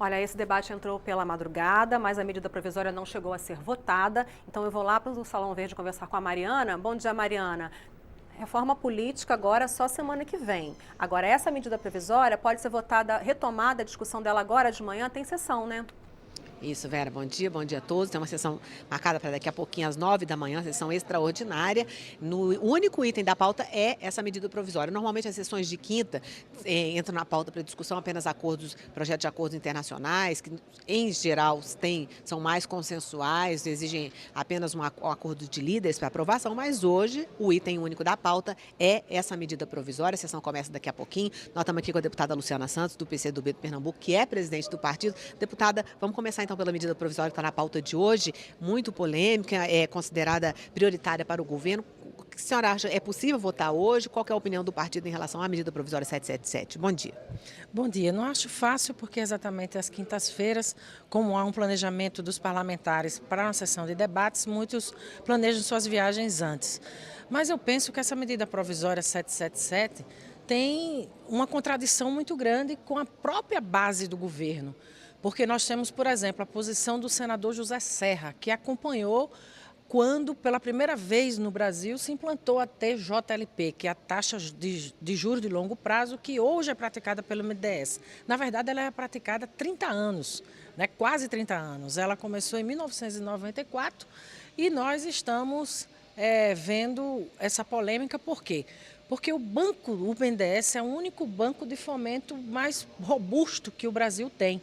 Olha, esse debate entrou pela madrugada, mas a medida provisória não chegou a ser votada. Então eu vou lá para o Salão Verde conversar com a Mariana. Bom dia, Mariana. Reforma política agora só semana que vem. Agora, essa medida provisória pode ser votada, retomada a discussão dela agora de manhã, tem sessão, né? Isso, Vera, bom dia a todos. Tem uma sessão marcada para daqui a pouquinho, às 9 da manhã, sessão extraordinária. O único item da pauta é essa medida provisória. Normalmente as sessões de quinta entram na pauta para discussão apenas projetos de acordos internacionais, que em geral são mais consensuais, exigem apenas um acordo de líderes para aprovação, mas hoje o item único da pauta é essa medida provisória. A sessão começa daqui a pouquinho. Nós estamos aqui com a deputada Luciana Santos, do PCdoB do Pernambuco, que é presidente do partido. Deputada, vamos começar então pela medida provisória que está na pauta de hoje, muito polêmica, é considerada prioritária para o governo. O que a senhora acha? É possível votar hoje? Qual que é a opinião do partido em relação à medida provisória 777? Bom dia. Bom dia. Não acho fácil porque exatamente às quintas-feiras, como há um planejamento dos parlamentares para uma sessão de debates, muitos planejam suas viagens antes. Mas eu penso que essa medida provisória 777 tem uma contradição muito grande com a própria base do governo. Porque nós temos, por exemplo, a posição do senador José Serra, que acompanhou quando, pela primeira vez no Brasil, se implantou a TJLP, que é a taxa de juros de longo prazo, que hoje é praticada pelo BNDES. Na verdade, ela é praticada há 30 anos, né? Quase 30 anos. Ela começou em 1994 e nós estamos vendo essa polêmica. Por quê? Porque o BNDES, é o único banco de fomento mais robusto que o Brasil tem.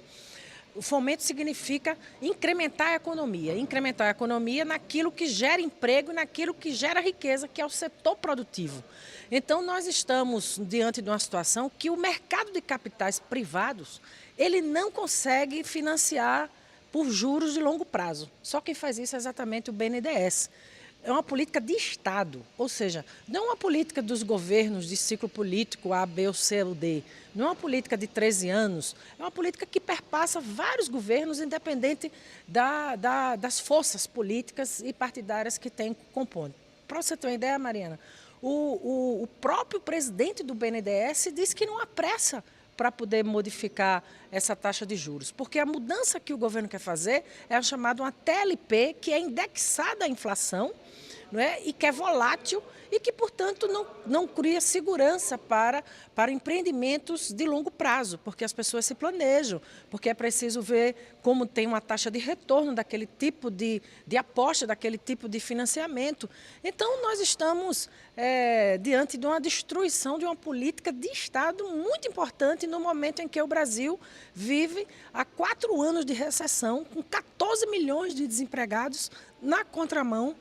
O fomento significa incrementar a economia naquilo que gera emprego e naquilo que gera riqueza, que é o setor produtivo. Então, nós estamos diante de uma situação que o mercado de capitais privados, ele não consegue financiar por juros de longo prazo. Só quem faz isso é exatamente o BNDES. É uma política de Estado, ou seja, não é uma política dos governos de ciclo político A, B ou C ou D, não é uma política de 13 anos, é uma política que perpassa vários governos, independente das forças políticas e partidárias que tem compondo. Para você ter uma ideia, Mariana, o próprio presidente do BNDES diz que não há pressa para poder modificar essa taxa de juros, porque a mudança que o governo quer fazer é a chamada uma TLP, que é indexada à inflação, não é? E que é volátil e que, portanto, não cria segurança para empreendimentos de longo prazo, porque as pessoas se planejam, porque é preciso ver como tem uma taxa de retorno daquele tipo de aposta, daquele tipo de financiamento. Então, nós estamos diante de uma destruição de uma política de Estado muito importante no momento em que o Brasil vive há 4 anos de recessão, com 14 milhões de desempregados na contramão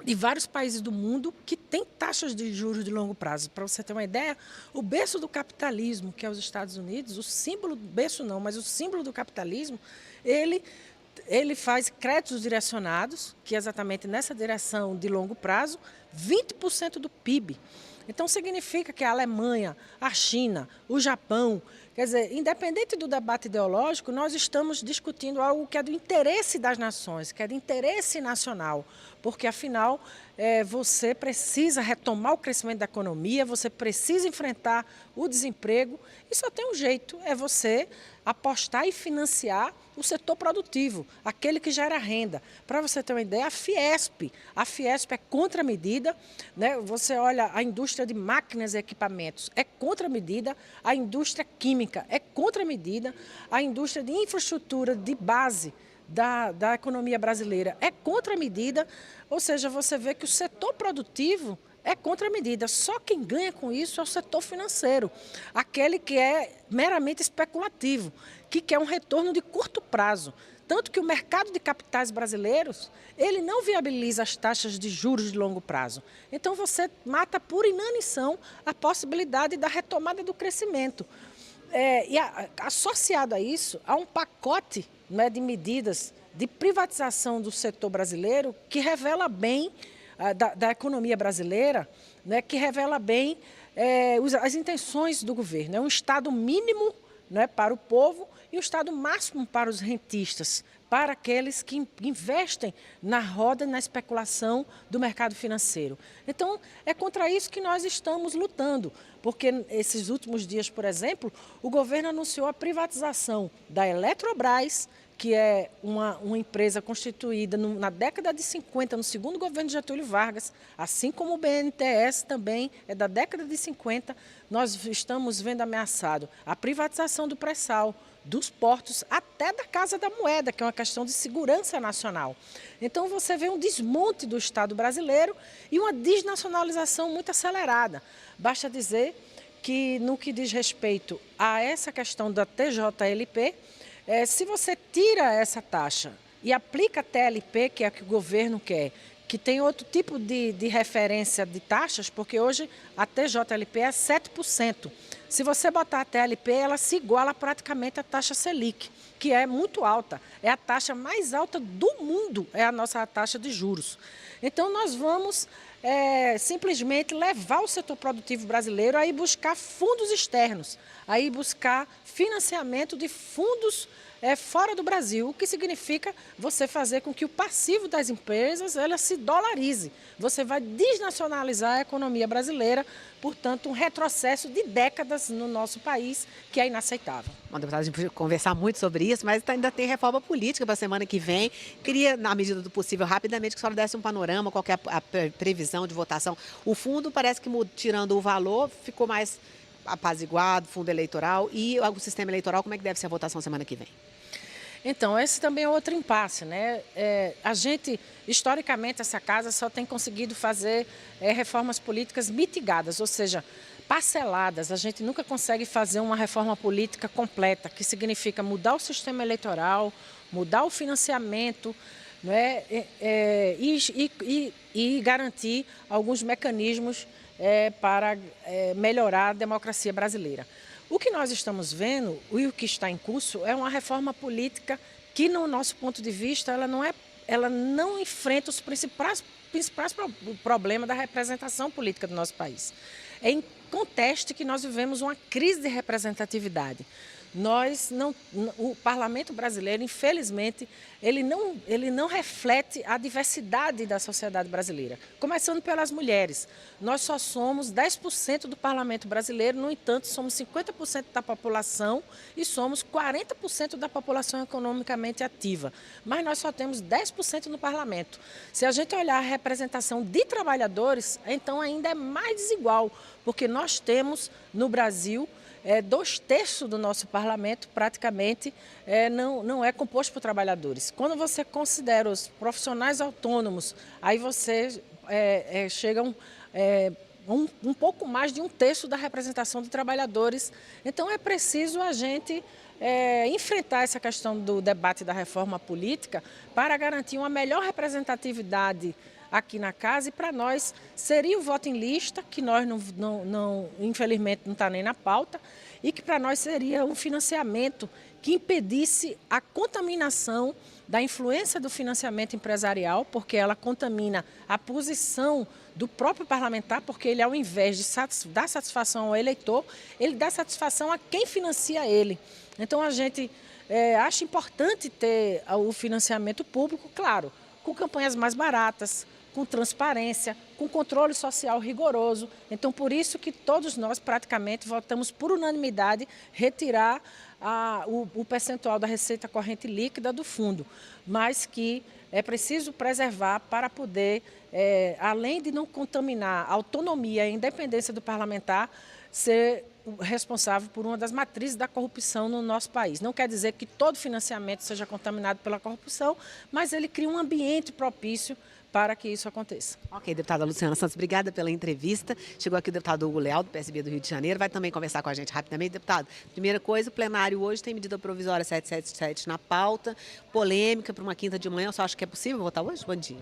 de vários países do mundo que têm taxas de juros de longo prazo. Para você ter uma ideia, o berço do capitalismo, que é os Estados Unidos, o símbolo, berço não, mas o símbolo do capitalismo, ele faz créditos direcionados, que é exatamente nessa direção de longo prazo, 20% do PIB. Então, significa que a Alemanha, a China, o Japão, quer dizer, independente do debate ideológico, nós estamos discutindo algo que é do interesse das nações, que é do interesse nacional, porque, afinal, você precisa retomar o crescimento da economia, você precisa enfrentar o desemprego, e só tem um jeito, é você apostar e financiar o setor produtivo, aquele que gera renda. Para você ter uma ideia, a Fiesp é contra a medida, né? Você olha, a indústria de máquinas e equipamentos é contra a medida, a indústria química é contra a medida, a indústria de infraestrutura de base da economia brasileira é contra a medida, ou seja, você vê que o setor produtivo é contra a medida. Só quem ganha com isso é o setor financeiro, aquele que é meramente especulativo, que quer um retorno de curto prazo. Tanto que o mercado de capitais brasileiros, ele não viabiliza as taxas de juros de longo prazo. Então você mata por inanição a possibilidade da retomada do crescimento. Associado a isso, há um pacote, né, de medidas de privatização do setor brasileiro que revela bem da economia brasileira, né, que revela bem as intenções do governo. É um Estado mínimo né, para o povo e o estado máximo para os rentistas, para aqueles que investem na roda e na especulação do mercado financeiro. Então, é contra isso que nós estamos lutando, porque esses últimos dias, por exemplo, o governo anunciou a privatização da Eletrobras, que é uma empresa constituída na década de 50, no segundo governo de Getúlio Vargas, assim como o BNDES também é da década de 50, nós estamos vendo ameaçado a privatização do pré-sal, dos portos, até da Casa da Moeda, que é uma questão de segurança nacional. Então você vê um desmonte do Estado brasileiro e uma desnacionalização muito acelerada. Basta dizer que no que diz respeito a essa questão da TJLP, se você tira essa taxa e aplica a TLP, que é a que o governo quer, que tem outro tipo de referência de taxas, porque hoje a TJLP é 7%. Se você botar a TLP, ela se iguala praticamente à taxa Selic, que é muito alta. É a taxa mais alta do mundo, é a nossa taxa de juros. Então, nós vamos simplesmente levar o setor produtivo brasileiro a ir buscar fundos externos, a ir buscar financiamento de fundos fora do Brasil, o que significa você fazer com que o passivo das empresas ela se dolarize. Você vai desnacionalizar a economia brasileira, portanto, um retrocesso de décadas no nosso país, que é inaceitável. Bom, deputada, a gente pode conversar muito sobre isso, mas ainda tem reforma política para a semana que vem. Queria, na medida do possível, rapidamente, que a senhora desse um panorama, qual que é a previsão de votação. O fundo parece que, tirando o valor, ficou mais apaziguado, fundo eleitoral, e o sistema eleitoral, como é que deve ser a votação semana que vem? Então, esse também é outro impasse, né? A gente, historicamente, essa casa só tem conseguido fazer reformas políticas mitigadas, ou seja, parceladas. A gente nunca consegue fazer uma reforma política completa, que significa mudar o sistema eleitoral, mudar o financiamento, né? E garantir alguns mecanismos para melhorar a democracia brasileira. O que nós estamos vendo e o que está em curso é uma reforma política que, no nosso ponto de vista, ela não enfrenta os principais problemas da representação política do nosso país. É em contexto que nós vivemos uma crise de representatividade. O parlamento brasileiro, infelizmente, ele não reflete a diversidade da sociedade brasileira. Começando pelas mulheres. Nós só somos 10% do parlamento brasileiro, no entanto, somos 50% da população e somos 40% da população economicamente ativa. Mas nós só temos 10% no parlamento. Se a gente olhar a representação de trabalhadores, então ainda é mais desigual, porque nós temos no Brasil 2/3 do nosso parlamento praticamente não é composto por trabalhadores. Quando você considera os profissionais autônomos, aí você chega um pouco mais de 1/3 da representação de trabalhadores. Então é preciso a gente enfrentar essa questão do debate da reforma política para garantir uma melhor representatividade aqui na casa, e para nós seria o voto em lista, que nós infelizmente não está nem na pauta, e que para nós seria um financiamento que impedisse a contaminação da influência do financiamento empresarial, porque ela contamina a posição do próprio parlamentar, porque ele, ao invés de dar satisfação ao eleitor, ele dá satisfação a quem financia ele. Então a gente acha importante ter o financiamento público, claro, com campanhas mais baratas, com transparência, com controle social rigoroso. Então, por isso que todos nós, praticamente, votamos por unanimidade retirar o percentual da receita corrente líquida do fundo, mas que é preciso preservar para poder, além de não contaminar a autonomia e a independência do parlamentar, ser responsável por uma das matrizes da corrupção no nosso país. Não quer dizer que todo financiamento seja contaminado pela corrupção, mas ele cria um ambiente propício para que isso aconteça. Ok, deputada Luciana Santos, obrigada pela entrevista. Chegou aqui o deputado Hugo Leal, do PSB do Rio de Janeiro, vai também conversar com a gente rapidamente. Deputado, primeira coisa, o plenário hoje tem medida provisória 777 na pauta, polêmica para uma quinta de manhã, eu só acho que é possível votar hoje? Bom dia.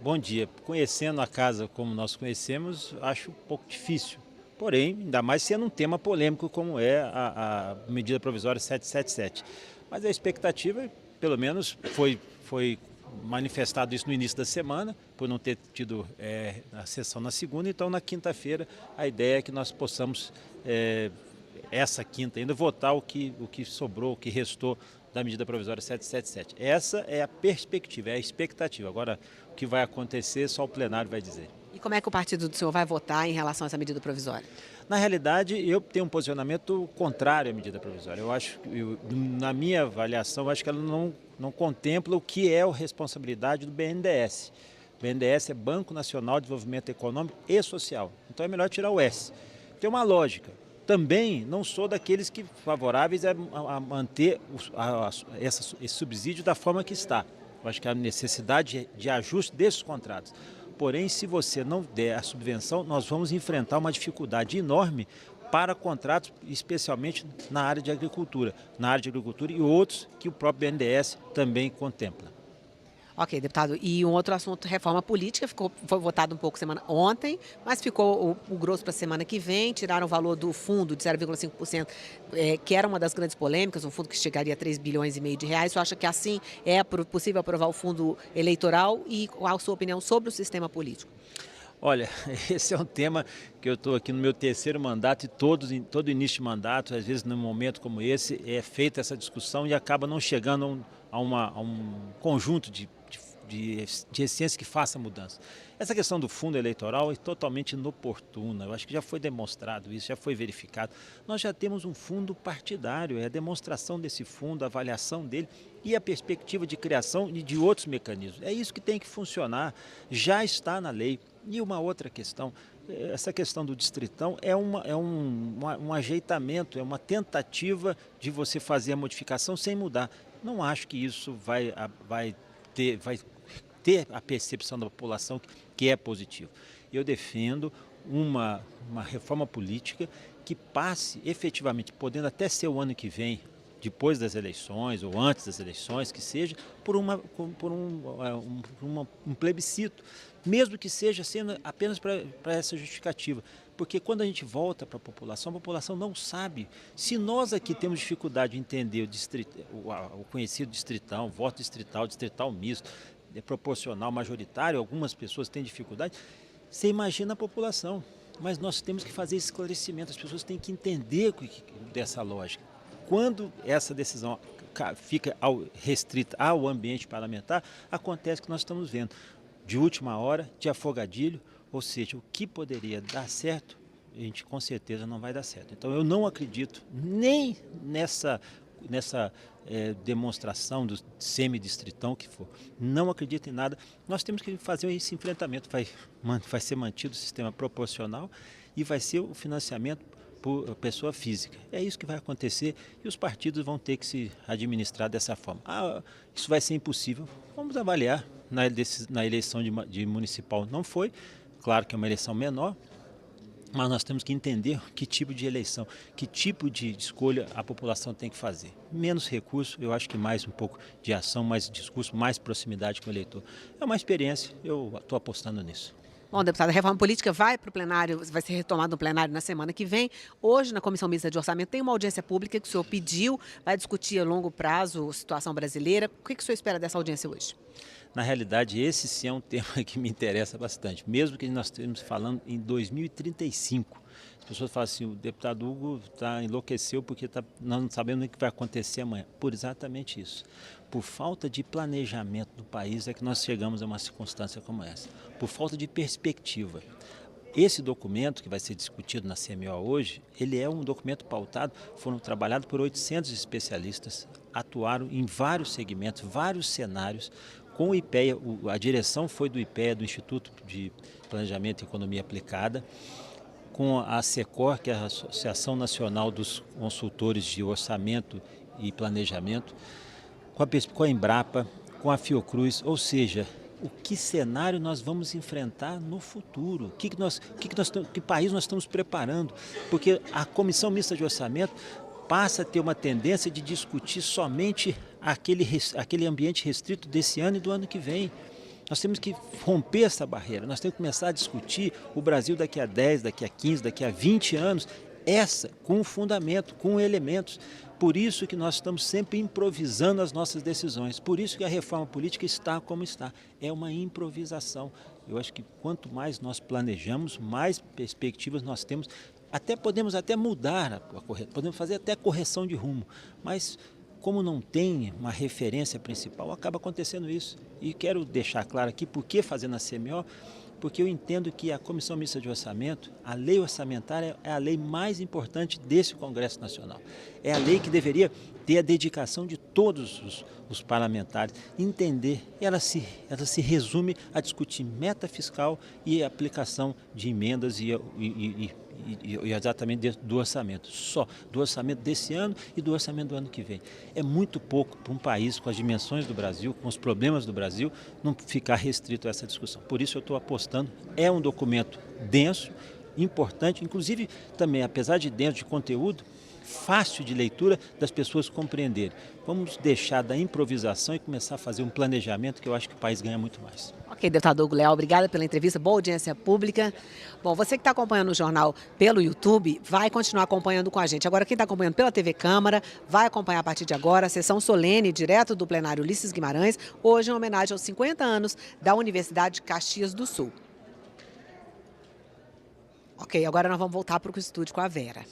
Bom dia. Conhecendo a casa como nós conhecemos, acho um pouco difícil. Porém, ainda mais sendo um tema polêmico como é a medida provisória 777. Mas a expectativa, pelo menos, foi manifestado isso no início da semana, por não ter tido a sessão na segunda. Então, na quinta-feira, a ideia é que nós possamos essa quinta ainda, votar o que sobrou, o que restou da medida provisória 777. Essa é a perspectiva, é a expectativa. Agora, o que vai acontecer, só o plenário vai dizer. E como é que o partido do senhor vai votar em relação a essa medida provisória? Na realidade, eu tenho um posicionamento contrário à medida provisória. Eu acho, na minha avaliação, eu acho que ela não contempla o que é a responsabilidade do BNDES. O BNDES é Banco Nacional de Desenvolvimento Econômico e Social. Então é melhor tirar o S. Tem uma lógica. Também não sou daqueles que favoráveis a manter esse subsídio da forma que está. Eu acho que há necessidade de ajuste desses contratos. Porém, se você não der a subvenção, nós vamos enfrentar uma dificuldade enorme para contratos, especialmente na área de agricultura. E outros que o próprio BNDES também contempla. Ok, deputado. E um outro assunto, reforma política, foi votado um pouco ontem, mas ficou o grosso para a semana que vem. Tiraram o valor do fundo de 0,5%, que era uma das grandes polêmicas, um fundo que chegaria a 3,5 bilhões de reais. Você acha que assim é possível aprovar o fundo eleitoral? E qual a sua opinião sobre o sistema político? Olha, esse é um tema que eu estou aqui no meu terceiro mandato e todo início de mandato, às vezes num momento como esse, é feita essa discussão e acaba não chegando a um conjunto de essência que faça mudança. Essa questão do fundo eleitoral é totalmente inoportuna. Eu acho que já foi demonstrado isso, já foi verificado. Nós já temos um fundo partidário, é a demonstração desse fundo, a avaliação dele e a perspectiva de criação de outros mecanismos. É isso que tem que funcionar, já está na lei. E uma outra questão, essa questão do distritão é um ajeitamento, é uma tentativa de você fazer a modificação sem mudar. Não acho que isso vai ter a percepção da população que é positivo. Eu defendo uma reforma política que passe efetivamente, podendo até ser o ano que vem, depois das eleições ou antes das eleições, que seja por um plebiscito, mesmo que seja sendo apenas para essa justificativa. Porque quando a gente volta para a população não sabe. Se nós aqui temos dificuldade de entender o conhecido distritão, voto distrital misto, proporcional, majoritário, algumas pessoas têm dificuldade, você imagina a população. Mas nós temos que fazer esse esclarecimento, as pessoas têm que entender dessa lógica. Quando essa decisão fica restrita ao ambiente parlamentar, acontece o que nós estamos vendo. De última hora, de afogadilho, ou seja, o que poderia dar certo, a gente com certeza não vai dar certo. Então eu não acredito nem nessa demonstração do semidistritão que for. Não acredito em nada. Nós temos que fazer esse enfrentamento. Vai ser mantido o sistema proporcional e vai ser o financiamento por pessoa física. É isso que vai acontecer e os partidos vão ter que se administrar dessa forma. Isso vai ser impossível. Vamos avaliar. Na eleição de municipal não foi. Claro que é uma eleição menor, mas nós temos que entender que tipo de eleição, que tipo de escolha a população tem que fazer. Menos recurso, eu acho que mais um pouco de ação, mais discurso, mais proximidade com o eleitor. É uma experiência, eu estou apostando nisso. Bom, deputada, a reforma política vai para o plenário, vai ser retomada no plenário na semana que vem. Hoje, na Comissão Mista de Orçamento, tem uma audiência pública que o senhor pediu, vai discutir a longo prazo a situação brasileira. O que o senhor espera dessa audiência hoje? Na realidade, esse sim é um tema que me interessa bastante, mesmo que nós estejamos falando em 2035. As pessoas falam assim, o deputado Hugo enlouqueceu porque nós não sabemos o que vai acontecer amanhã. Por exatamente isso. Por falta de planejamento do país é que nós chegamos a uma circunstância como essa. Por falta de perspectiva. Esse documento que vai ser discutido na CMO hoje, ele é um documento pautado, foram trabalhados por 800 especialistas, atuaram em vários segmentos, vários cenários, com o IPEA, a direção foi do IPEA, do Instituto de Planejamento e Economia Aplicada, com a ASECOR, que é a Associação Nacional dos Consultores de Orçamento e Planejamento, com a Embrapa, com a Fiocruz, ou seja, que cenário nós vamos enfrentar no futuro, que país nós estamos preparando, porque a Comissão Mista de Orçamento passa a ter uma tendência de discutir somente aquele ambiente restrito desse ano e do ano que vem. Nós temos que romper essa barreira, nós temos que começar a discutir o Brasil daqui a 10, daqui a 15, daqui a 20 anos, com fundamento, com elementos. Por isso que nós estamos sempre improvisando as nossas decisões, por isso que a reforma política está como está, é uma improvisação. Eu acho que quanto mais nós planejamos, mais perspectivas nós temos Podemos até mudar, podemos fazer até correção de rumo, mas como não tem uma referência principal, acaba acontecendo isso. E quero deixar claro aqui por que fazer na CMO, porque eu entendo que a Comissão Mista de Orçamento, a lei orçamentária é a lei mais importante desse Congresso Nacional. É a lei que deveria ter a dedicação de todos os parlamentares, entender, ela se resume a discutir meta fiscal e aplicação de emendas e exatamente do orçamento, só do orçamento desse ano e do orçamento do ano que vem. É muito pouco para um país com as dimensões do Brasil, com os problemas do Brasil, não ficar restrito a essa discussão. Por isso eu estou apostando, é um documento denso, importante, inclusive também, apesar de denso de conteúdo, fácil de leitura das pessoas compreenderem. Vamos deixar da improvisação e começar a fazer um planejamento que eu acho que o país ganha muito mais. Ok, deputado Hugo Leal, obrigada pela entrevista, boa audiência pública. Bom, você que está acompanhando o jornal pelo YouTube, vai continuar acompanhando com a gente. Agora, quem está acompanhando pela TV Câmara, vai acompanhar a partir de agora a sessão solene, direto do plenário Ulisses Guimarães, hoje em homenagem aos 50 anos da Universidade de Caxias do Sul. Ok, agora nós vamos voltar para o estúdio com a Vera.